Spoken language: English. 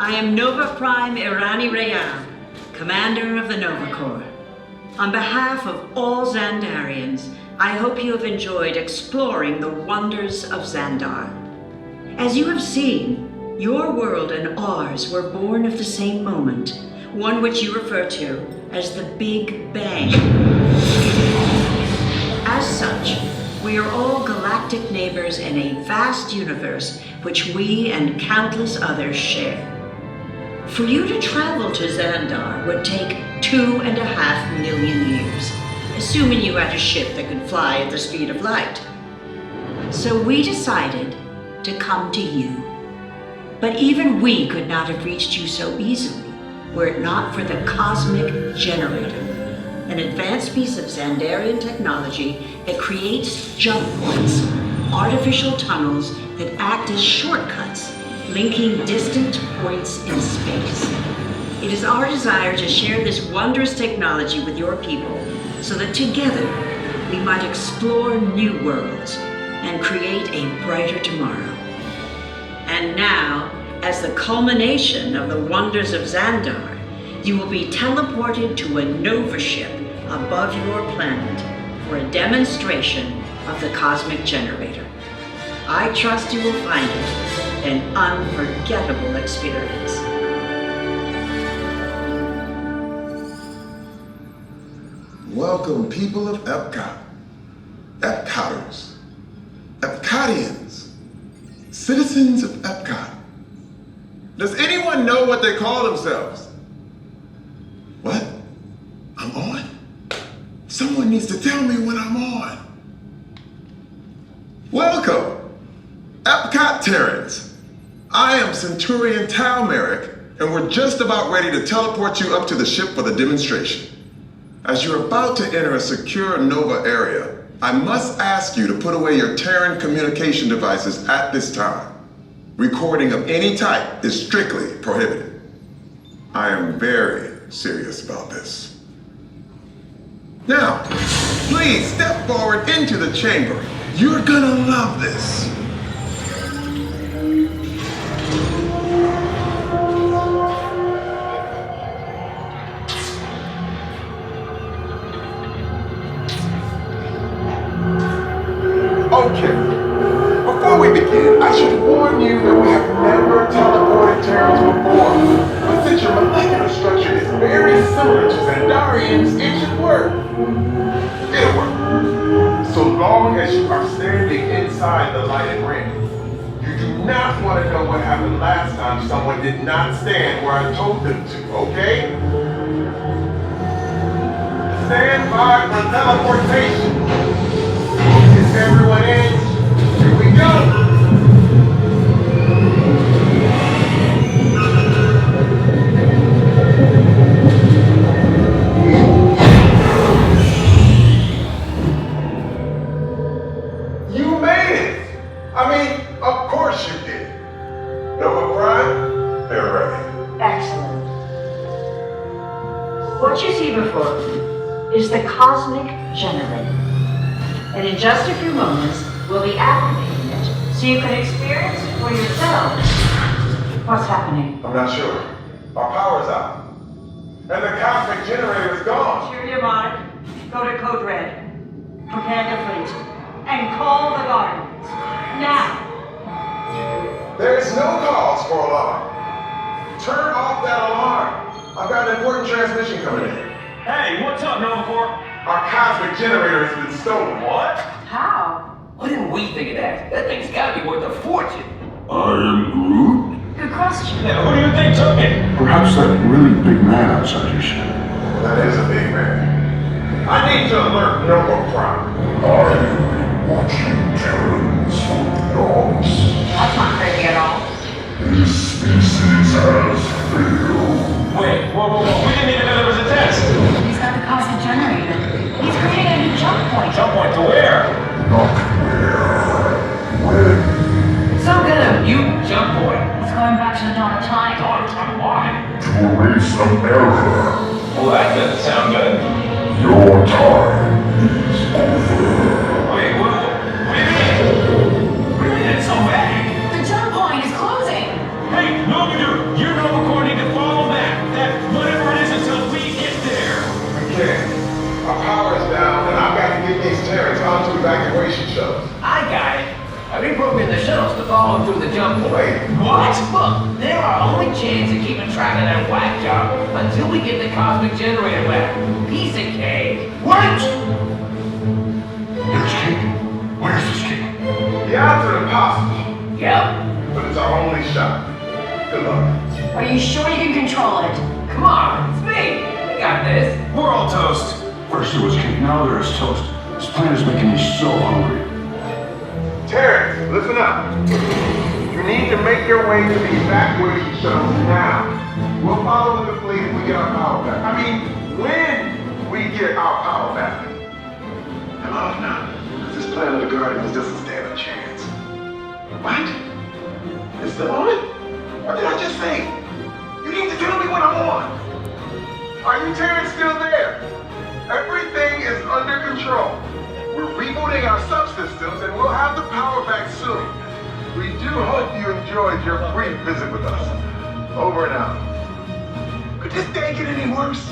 I am Nova Prime Irani Rayam, Commander of the Nova Corps. On behalf of all Xandarians, I hope you have enjoyed exploring the wonders of Xandar. As you have seen, your world and ours were born of the same moment, one which you refer to as the Big Bang. As such, we are all galactic neighbors in a vast universe which we and countless others share. For you to travel to Xandar would take 2.5 million years, assuming you had a ship that could fly at the speed of light. So we decided to come to you. But even we could not have reached you so easily were it not for the Cosmic Generator, an advanced piece of Xandarian technology that creates jump points, artificial tunnels that act as shortcuts, linking distant points in space. It is our desire to share this wondrous technology with your people so that together we might explore new worlds and create a brighter tomorrow. And now, as the culmination of the wonders of Xandar, you will be teleported to a Nova ship above your planet for a demonstration of the Cosmic Generator. I trust you will find it an unforgettable experience. Welcome, people of EPCOT, EPCOTers, EPCOTians, citizens of EPCOT. Does anyone know what they call themselves? What? I'm on? Someone needs to tell me when I'm on. Welcome, EPCOT Terrans. I am Centurion Tal Merrick, and we're just about ready to teleport you up to the ship for the demonstration. As you're about to enter a secure Nova area, I must ask you to put away your Terran communication devices at this time. Recording of any type is strictly prohibited. I am very serious about this. Now, please step forward into the chamber. You're gonna love this. Okay, before we begin, I should warn you that we have never teleported Terrans before. But since your molecular structure is very similar to Xandarians, it should work. It'll work. So long as you are standing inside the lighted ring. You do not want to know what happened last time someone did not stand where I told them to, okay? Stand by for teleportation. Is everyone in? Here we go! You made it! I mean, of course you did. Nova Prime, they're ready. Excellent. What you see before you is the Cosmic Generator. And in just a few moments, we'll be activating it so you can experience it for yourselves. What's happening? I'm not sure. Our power's out. And the Cosmic Generator is gone. Cheer Monarch, go to Code Red. Prepare the fleet. And call the Guardians. Now! There's no cause for alarm. Turn off that alarm. I've got an important transmission coming in. Hey, what's up, Nova Corps? Our Cosmic Generator has been stolen. What? How? Why didn't we think of that? That thing's gotta be worth a fortune. I am Groot? Good question. Yeah, who do you think took it? Perhaps that really big man outside your ship. That is a big man. I need to alert Nova Prime. I've been watching Terrans for dogs. That's not crazy at all. This species has failed. Wait, whoa. We didn't even know there was a test. He's got the Cosmic Generator. He's creating a new jump point. Jump point to where? Not where. When. So good a new jump point. He's going back to the dawn of time. Why? To erase an error. Well, that doesn't sound good. Your time is over. Wait, what do you mean? Really, that's so bad. The jump point is closing. Hey, no, you're Nova Okay. Our power is down, and I've got to get these Terrans onto evacuation shuttles. I got it. I reprogrammed the shuttles to follow through the jump point. Wait, what? Look, they're our only chance of keeping track of that whack job until we get the cosmic generator back. Piece of cake. Wait! There's Kate. Where's this Kate? The odds are impossible, Yep. but it's our only shot. Good luck. Are you sure you can control it? Come on, it's me. We got this. We're all toast. First there was Kate, now there is toast. This plan is making me so hungry. Terrence, listen up. You need to make your way to the evacuation shuttles now. We'll follow with the fleet if we get our power back. I mean, when we get our power back. I'm off now, because this plan of the Guardians doesn't stand a chance. What? It's still on? What did I just say? You need to tell me when I'm on. Are you Terrence still there? Everything is under control. We're rebooting our subsystems and we'll have the power back soon. We do hope you enjoyed your brief visit with us. Over and out. Could this day get any worse?